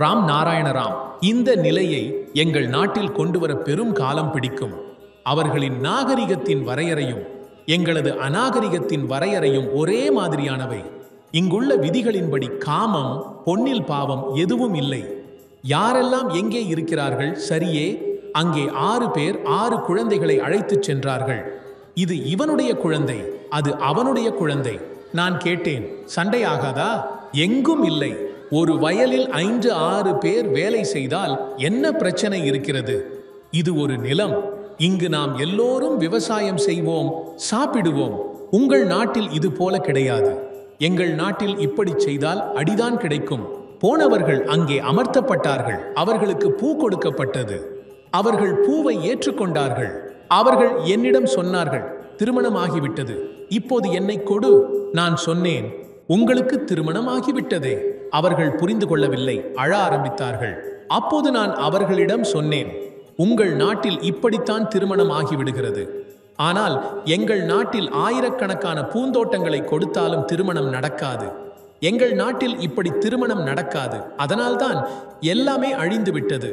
ராம் நாராயண ராம். இந்த நிலையை எங்கள் நாட்டில் கொண்டுவர பெரும் காலம் பிடிக்கும். அவர்களின் நாகரிகத்தின் வரையறையும் எங்களது அநாகரிகத்தின் வரையறையும் ஒரே மாதிரியானவை. இங்குள்ள விதிகளின்படி காமம், பொன்னில் பாவம் எதுவும் இல்லை. யாரெல்லாம் எங்கே இருக்கிறார்கள்? சரியே, அங்கே 6 பேர் 6 குழந்தைகளை அழைத்துச் சென்றார்கள். இது இவனுடைய குழந்தை, அது அவனுடைய குழந்தை. நான் கேட்டேன், சண்டையாகாதா? எங்கும் இல்லை. ஒரு வயலில் 5-6 பேர் வேலை செய்தால் என்ன பிரச்சனை இருக்கிறது? இது ஒரு நிலம். இங்கு நாம் எல்லோரும் விவசாயம் செய்வோம், சாப்பிடுவோம். உங்கள் நாட்டில் இது போல கிடையாது. எங்கள் நாட்டில் இப்படி செய்தால் அடிதான் கிடைக்கும். போனவர்கள் அங்கே அமர்த்தப்பட்டார்கள். அவர்களுக்கு பூ கொடுக்கப்பட்டது. அவர்கள் பூவை ஏற்றுக்கொண்டார்கள். அவர்கள் என்னிடம் சொன்னார்கள், திருமணம் ஆகிவிட்டது, இப்போது என்னை கொடு. நான் சொன்னேன், உங்களுக்கு திருமணம் ஆகிவிட்டதே. அவர்கள் புரிந்து கொள்ளவில்லை, அழ ஆரம்பித்தார்கள். அப்போது நான் அவர்களிடம் சொன்னேன், உங்கள் நாட்டில் இப்படித்தான் திருமணம் ஆகிவிடுகிறது. ஆனால் எங்கள் நாட்டில் ஆயிரக்கணக்கான பூந்தோட்டங்களை கொடுத்தாலும் திருமணம் நடக்காது. எங்கள் நாட்டில் இப்படி திருமணம் நடக்காது. அதனால்தான் எல்லாமே அழிந்து விட்டது.